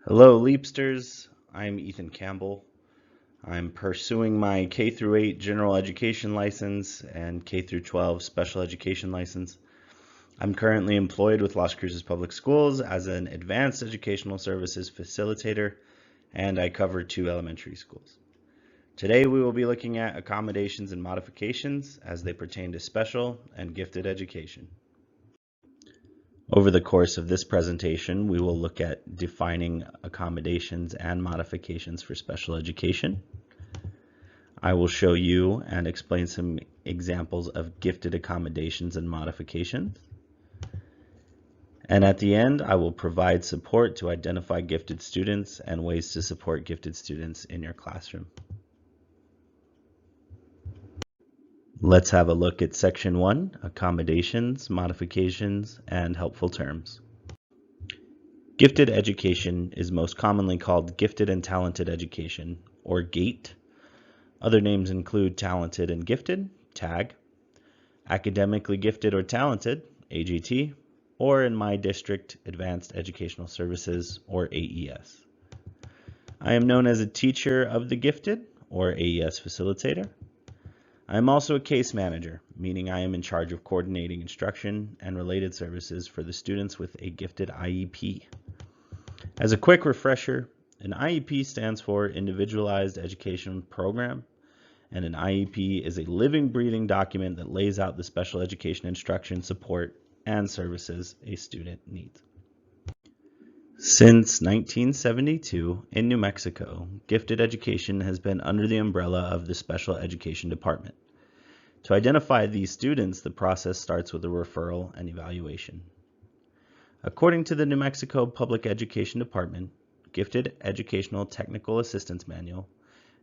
Hello, LEAPsters. I'm Ethan Campbell. I'm pursuing my K through 8 general education license and K through 12 special education license. I'm currently employed with Las Cruces Public Schools as an advanced educational services facilitator, and I cover 2 elementary schools. Today we will be looking at accommodations and modifications as they pertain to special and gifted education. Over the course of this presentation, we will look at defining accommodations and modifications for special education. I will show you and explain some examples of gifted accommodations and modifications. And at the end, I will provide support to identify gifted students and ways to support gifted students in your classroom. Let's have a look at Section 1, Accommodations, Modifications, and Helpful Terms. Gifted education is most commonly called Gifted and Talented Education, or GATE. Other names include Talented and Gifted, TAG, Academically Gifted or Talented, AGT, or in my district, Advanced Educational Services, or AES. I am known as a teacher of the gifted, or AES facilitator. I am also a case manager, meaning I am in charge of coordinating instruction and related services for the students with a gifted IEP. As a quick refresher, an IEP stands for Individualized Education Program, and an IEP is a living, breathing document that lays out the special education instruction, support, and services a student needs. Since 1972, in New Mexico, gifted education has been under the umbrella of the Special Education Department. To identify these students, the process starts with a referral and evaluation. According to the New Mexico Public Education Department Gifted Educational Technical Assistance Manual,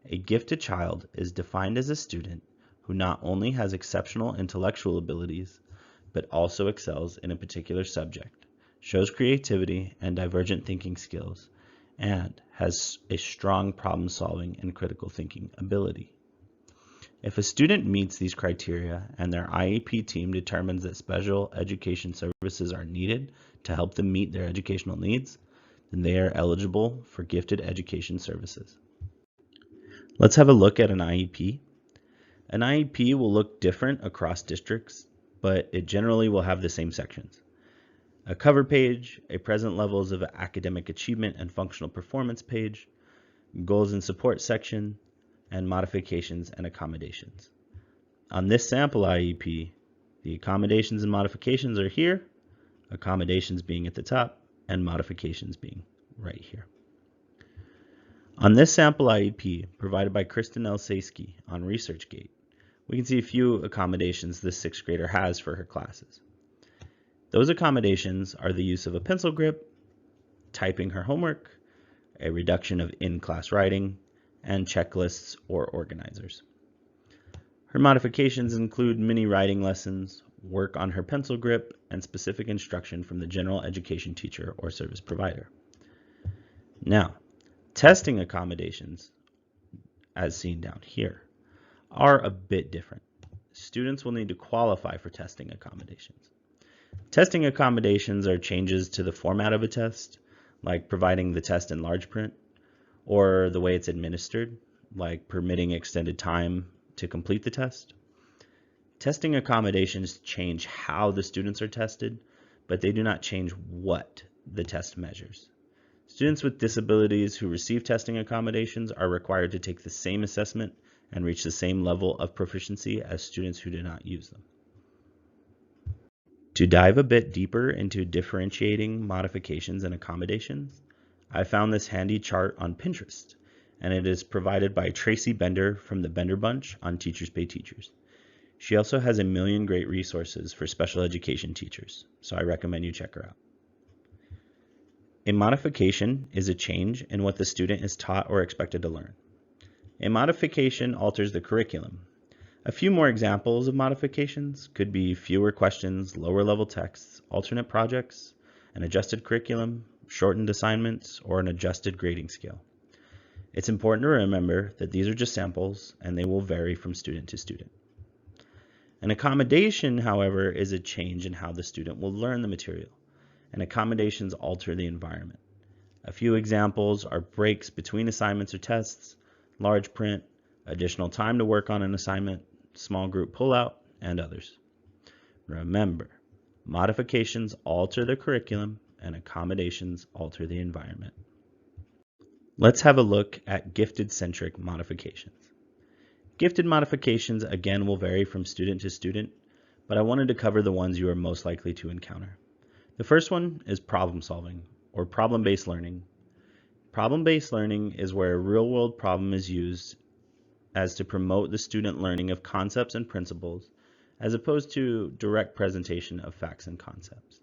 a gifted child is defined as a student who not only has exceptional intellectual abilities, but also excels in a particular subject, shows creativity and divergent thinking skills, and has a strong problem-solving and critical thinking ability. If a student meets these criteria and their IEP team determines that special education services are needed to help them meet their educational needs, then they are eligible for gifted education services. Let's have a look at an IEP. An IEP will look different across districts, but it generally will have the same sections: a cover page, a present levels of academic achievement and functional performance page, goals and support section, and modifications and accommodations. On this sample IEP, the accommodations and modifications are here, accommodations being at the top, and modifications being right here. On this sample IEP, provided by Kristen Elsasky on ResearchGate, we can see a few accommodations this sixth grader has for her classes. Those accommodations are the use of a pencil grip, typing her homework, a reduction of in-class writing, and checklists or organizers. Her modifications include mini writing lessons, work on her pencil grip, and specific instruction from the general education teacher or service provider. Now, testing accommodations, as seen down here, are a bit different. Students will need to qualify for testing accommodations. Testing accommodations are changes to the format of a test, like providing the test in large print, or the way it's administered, like permitting extended time to complete the test. Testing accommodations change how the students are tested, but they do not change what the test measures. Students with disabilities who receive testing accommodations are required to take the same assessment and reach the same level of proficiency as students who do not use them. To dive a bit deeper into differentiating modifications and accommodations, I found this handy chart on Pinterest, and it is provided by Tracy Bender from the Bender Bunch on Teachers Pay Teachers. She also has a million great resources for special education teachers, so I recommend you check her out. A modification is a change in what the student is taught or expected to learn. A modification alters the curriculum. A few more examples of modifications could be fewer questions, lower level texts, alternate projects, an adjusted curriculum, shortened assignments, or an adjusted grading scale. It's important to remember that these are just samples and they will vary from student to student. An accommodation, however, is a change in how the student will learn the material, and accommodations alter the environment. A few examples are breaks between assignments or tests, large print, additional time to work on an assignment, small group pullout, and others. Remember, modifications alter the curriculum and accommodations alter the environment. Let's have a look at gifted-centric modifications. Gifted modifications again will vary from student to student, but I wanted to cover the ones you are most likely to encounter. The first one is problem solving, or problem-based learning. Problem-based learning is where a real-world problem is used as to promote the student learning of concepts and principles, as opposed to direct presentation of facts and concepts.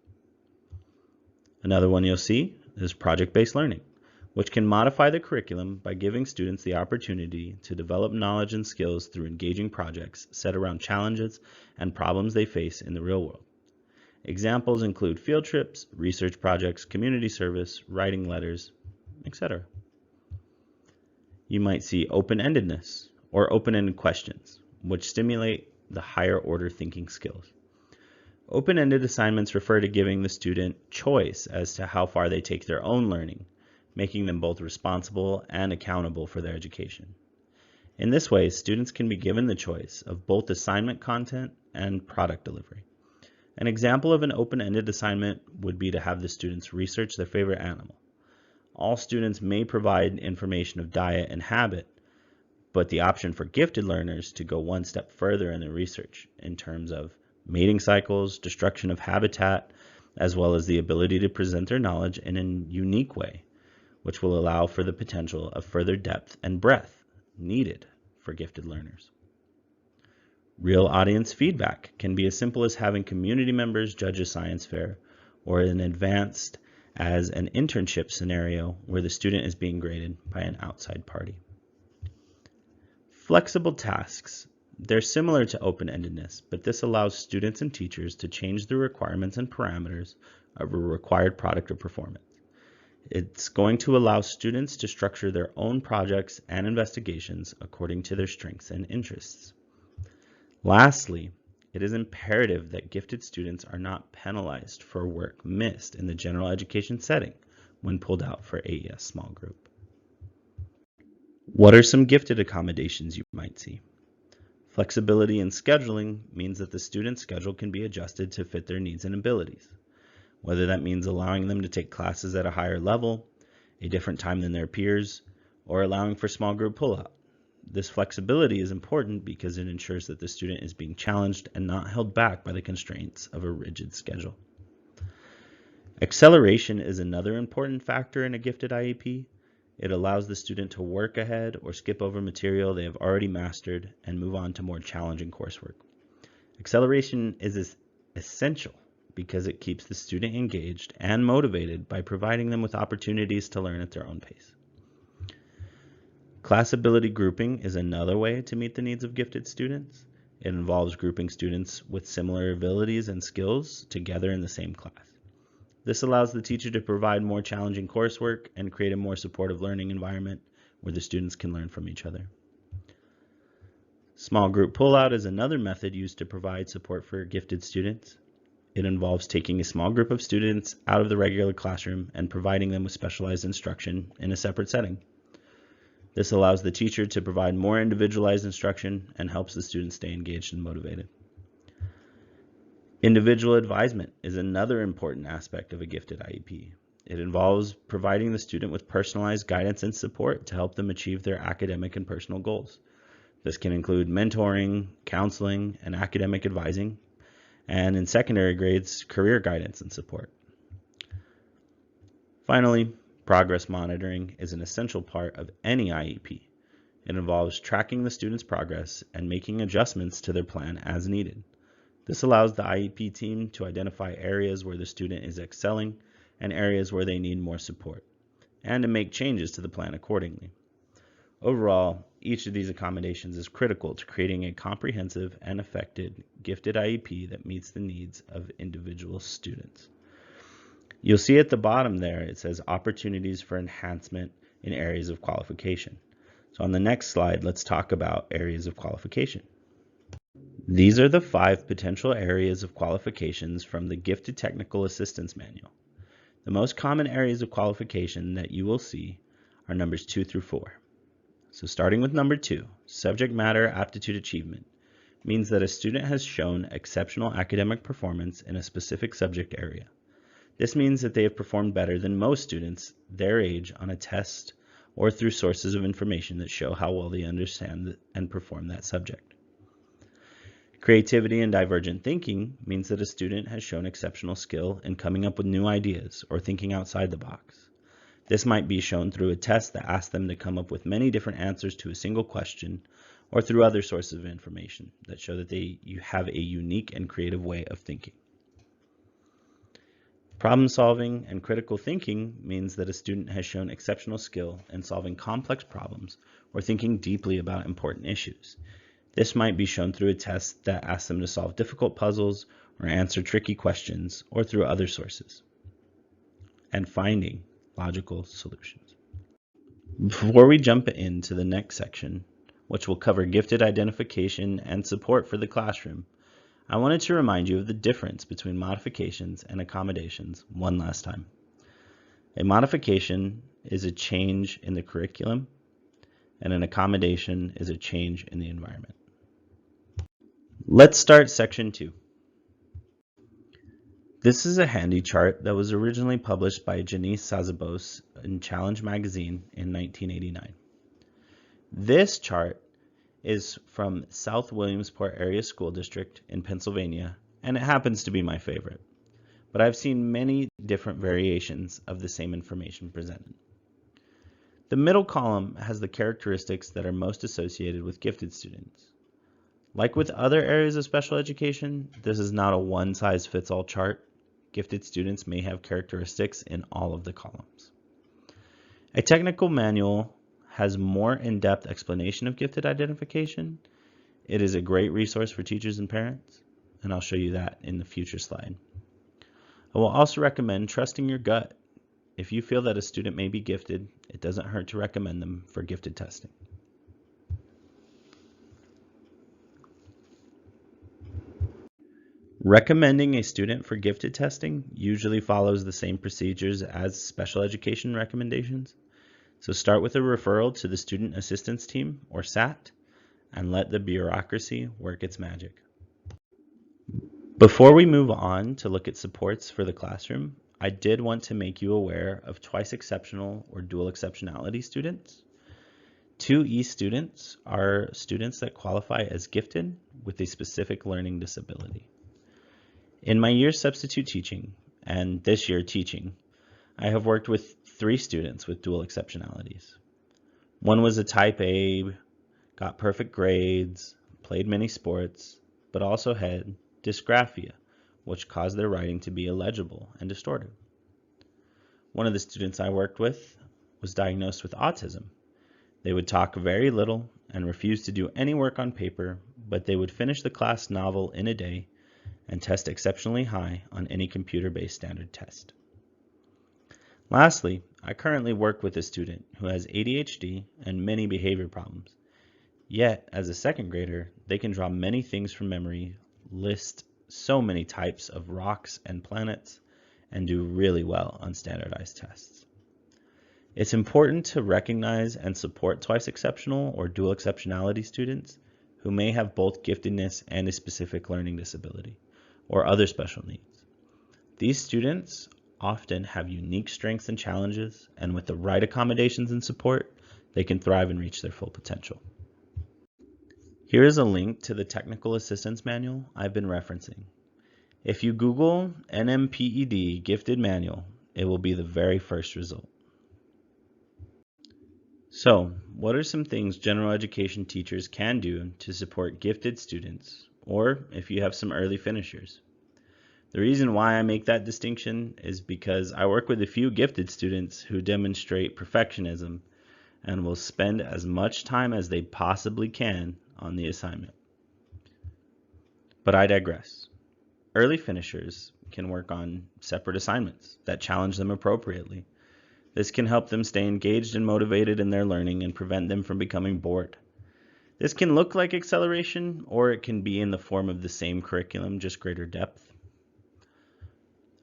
Another one you'll see is project-based learning, which can modify the curriculum by giving students the opportunity to develop knowledge and skills through engaging projects set around challenges and problems they face in the real world. Examples include field trips, research projects, community service, writing letters, etc. You might see open-endedness or open-ended questions, which stimulate the higher order thinking skills. Open-ended assignments refer to giving the student choice as to how far they take their own learning, making them both responsible and accountable for their education. In this way, students can be given the choice of both assignment content and product delivery. An example of an open-ended assignment would be to have the students research their favorite animal. All students may provide information of diet and habit, but the option for gifted learners to go one step further in their research in terms of mating cycles, destruction of habitat, as well as the ability to present their knowledge in a unique way, which will allow for the potential of further depth and breadth needed for gifted learners. Real audience feedback can be as simple as having community members judge a science fair, or an advanced as an internship scenario where the student is being graded by an outside party. Flexible tasks. They're similar to open-endedness, but this allows students and teachers to change the requirements and parameters of a required product or performance. It's going to allow students to structure their own projects and investigations according to their strengths and interests. Lastly, it is imperative that gifted students are not penalized for work missed in the general education setting when pulled out for AES small group. What are some gifted accommodations you might see? Flexibility in scheduling means that the student's schedule can be adjusted to fit their needs and abilities, whether that means allowing them to take classes at a higher level, a different time than their peers, or allowing for small group pullout. This flexibility is important because it ensures that the student is being challenged and not held back by the constraints of a rigid schedule. Acceleration is another important factor in a gifted IEP. It allows the student to work ahead or skip over material they have already mastered and move on to more challenging coursework. Acceleration is essential because it keeps the student engaged and motivated by providing them with opportunities to learn at their own pace. Class ability grouping is another way to meet the needs of gifted students. It involves grouping students with similar abilities and skills together in the same class. This allows the teacher to provide more challenging coursework and create a more supportive learning environment where the students can learn from each other. Small group pullout is another method used to provide support for gifted students. It involves taking a small group of students out of the regular classroom and providing them with specialized instruction in a separate setting. This allows the teacher to provide more individualized instruction and helps the students stay engaged and motivated. Individual advisement is another important aspect of a gifted IEP. It involves providing the student with personalized guidance and support to help them achieve their academic and personal goals. This can include mentoring, counseling, and academic advising, and in secondary grades, career guidance and support. Finally, progress monitoring is an essential part of any IEP. It involves tracking the student's progress and making adjustments to their plan as needed. This allows the IEP team to identify areas where the student is excelling and areas where they need more support, and to make changes to the plan accordingly. Overall, each of these accommodations is critical to creating a comprehensive and effective gifted IEP that meets the needs of individual students. You'll see at the bottom there, it says opportunities for enhancement in areas of qualification. So on the next slide, let's talk about areas of qualification. These are the 5 potential areas of qualifications from the Gifted Technical Assistance Manual. The most common areas of qualification that you will see are numbers 2 through 4. So starting with number 2, subject matter aptitude achievement means that a student has shown exceptional academic performance in a specific subject area. This means that they have performed better than most students their age on a test or through sources of information that show how well they understand and perform that subject. Creativity and divergent thinking means that a student has shown exceptional skill in coming up with new ideas or thinking outside the box. This might be shown through a test that asks them to come up with many different answers to a single question, or through other sources of information that show that you have a unique and creative way of thinking. Problem solving and critical thinking means that a student has shown exceptional skill in solving complex problems or thinking deeply about important issues. This might be shown through a test that asks them to solve difficult puzzles or answer tricky questions, or through other sources. And finding logical solutions. Before we jump into the next section, which will cover gifted identification and support for the classroom, I wanted to remind you of the difference between modifications and accommodations one last time. A modification is a change in the curriculum, and an accommodation is a change in the environment. Let's start section 2. This is a handy chart that was originally published by Janice Sazabos in Challenge magazine in 1989. This chart is from South Williamsport Area School District in Pennsylvania, and it happens to be my favorite. But I've seen many different variations of the same information presented. The middle column has the characteristics that are most associated with gifted students. Like with other areas of special education, this is not a one-size-fits-all chart. Gifted students may have characteristics in all of the columns. A technical manual has more in-depth explanation of gifted identification. It is a great resource for teachers and parents, and I'll show you that in the future slide. I will also recommend trusting your gut. If you feel that a student may be gifted, it doesn't hurt to recommend them for gifted testing. Recommending a student for gifted testing usually follows the same procedures as special education recommendations. So start with a referral to the Student Assistance Team, or SAT, and let the bureaucracy work its magic. Before we move on to look at supports for the classroom, I did want to make you aware of twice exceptional or dual exceptionality students. 2E students are students that qualify as gifted with a specific learning disability. In my year substitute teaching, and this year teaching, I have worked with 3 students with dual exceptionalities. One was a type A, got perfect grades, played many sports, but also had dysgraphia, which caused their writing to be illegible and distorted. One of the students I worked with was diagnosed with autism. They would talk very little and refuse to do any work on paper, but they would finish the class novel in a day and test exceptionally high on any computer-based standard test. Lastly, I currently work with a student who has ADHD and many behavior problems. Yet, as a second grader, they can draw many things from memory, list so many types of rocks and planets, and do really well on standardized tests. It's important to recognize and support twice exceptional or dual exceptionality students who may have both giftedness and a specific learning disability or other special needs. These students often have unique strengths and challenges, and with the right accommodations and support, they can thrive and reach their full potential. Here is a link to the Technical Assistance Manual I've been referencing. If you Google NMPED Gifted Manual, it will be the very first result. So, what are some things general education teachers can do to support gifted students, or if you have some early finishers? The reason why I make that distinction is because I work with a few gifted students who demonstrate perfectionism and will spend as much time as they possibly can on the assignment. But I digress. Early finishers can work on separate assignments that challenge them appropriately. This can help them stay engaged and motivated in their learning and prevent them from becoming bored. This can look like acceleration, or it can be in the form of the same curriculum, just greater depth.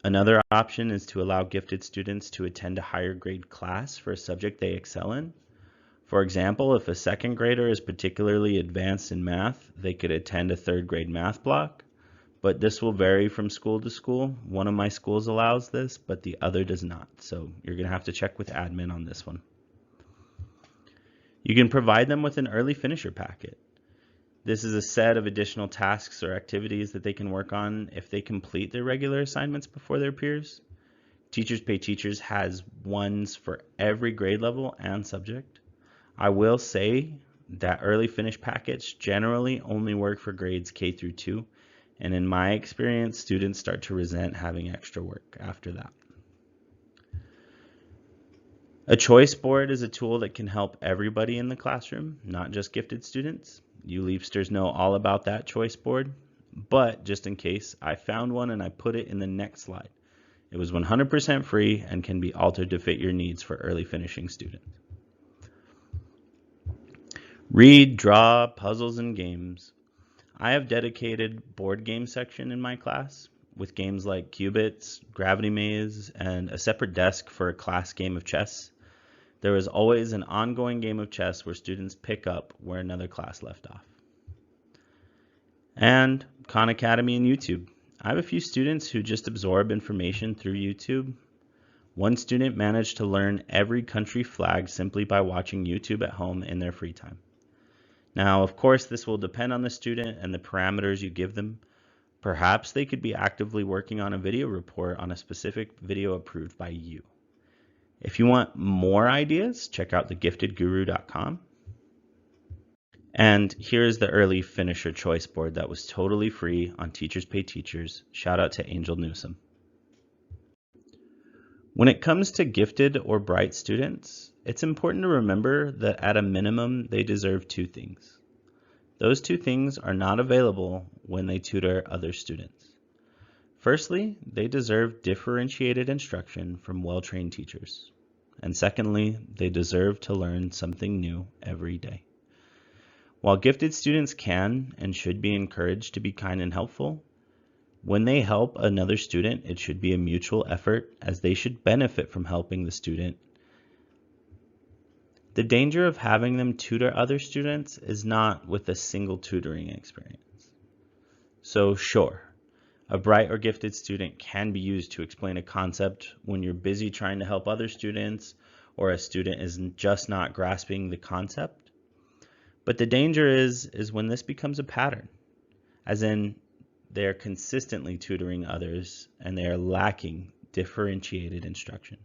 Another option is to allow gifted students to attend a higher grade class for a subject they excel in. For example, if a second grader is particularly advanced in math, they could attend a third grade math block, but this will vary from school to school. One of my schools allows this, but the other does not, so you're going to have to check with admin on this one. You can provide them with an early finisher packet. This is a set of additional tasks or activities that they can work on if they complete their regular assignments before their peers. Teachers Pay Teachers has ones for every grade level and subject. I will say that early finish packets generally only work for grades K through 2, and in my experience, students start to resent having extra work after that. A choice board is a tool that can help everybody in the classroom, not just gifted students. You LEAPsters know all about that choice board, but just in case, I found one and I put it in the next slide. It was 100% free and can be altered to fit your needs for early finishing students. Read, draw, puzzles, and games. I have dedicated board game section in my class with games like Cubits, Gravity Maze, and a separate desk for a class game of chess. There is always an ongoing game of chess where students pick up where another class left off. And Khan Academy and YouTube. I have a few students who just absorb information through YouTube. One student managed to learn every country flag simply by watching YouTube at home in their free time. Now, of course, this will depend on the student and the parameters you give them. Perhaps they could be actively working on a video report on a specific video approved by you. If you want more ideas, check out thegiftedguru.com. And here's the early finisher choice board that was totally free on Teachers Pay Teachers. Shout out to Angel Newsom. When it comes to gifted or bright students, it's important to remember that at a minimum, they deserve two things. Those two things are not available when they tutor other students. Firstly, they deserve differentiated instruction from well-trained teachers. And secondly, they deserve to learn something new every day. While gifted students can and should be encouraged to be kind and helpful, when they help another student, it should be a mutual effort as they should benefit from helping the student. The danger of having them tutor other students is not with a single tutoring experience. So sure, a bright or gifted student can be used to explain a concept when you're busy trying to help other students or a student is just not grasping the concept. But the danger is when this becomes a pattern, as in they are consistently tutoring others and they are lacking differentiated instruction.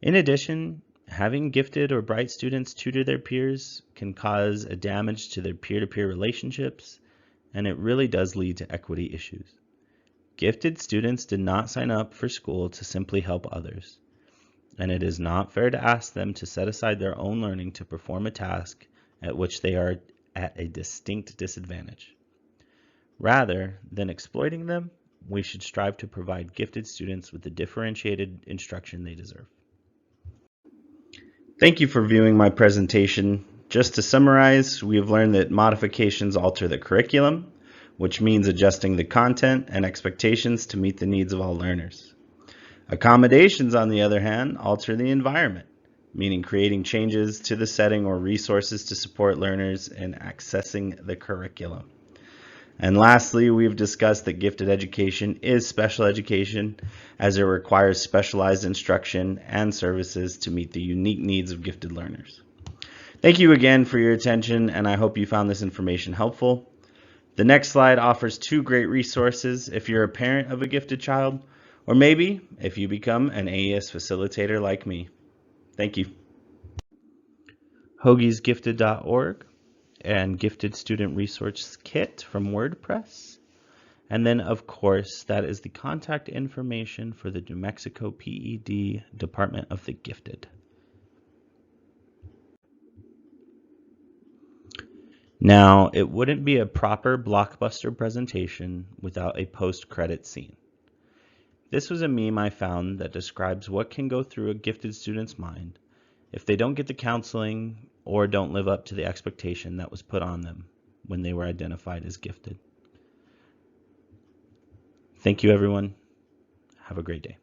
In addition, having gifted or bright students tutor their peers can cause a damage to their peer-to-peer relationships, and it really does lead to equity issues. Gifted students did not sign up for school to simply help others, and it is not fair to ask them to set aside their own learning to perform a task at which they are at a distinct disadvantage. Rather than exploiting them, we should strive to provide gifted students with the differentiated instruction they deserve. Thank you for viewing my presentation. Just to summarize, we have learned that modifications alter the curriculum, which means adjusting the content and expectations to meet the needs of all learners. Accommodations, on the other hand, alter the environment, meaning creating changes to the setting or resources to support learners in accessing the curriculum. And lastly, we've discussed that gifted education is special education as it requires specialized instruction and services to meet the unique needs of gifted learners. Thank you again for your attention, and I hope you found this information helpful. The next slide offers two great resources if you're a parent of a gifted child, or maybe if you become an AES facilitator like me. Thank you. hoagiesgifted.org and Gifted Student Resource Kit from WordPress. And then, of course, that is the contact information for the New Mexico PED Department of the Gifted. Now, it wouldn't be a proper blockbuster presentation without a post-credit scene. This was a meme I found that describes what can go through a gifted student's mind if they don't get the counseling or don't live up to the expectation that was put on them when they were identified as gifted. Thank you, everyone. Have a great day.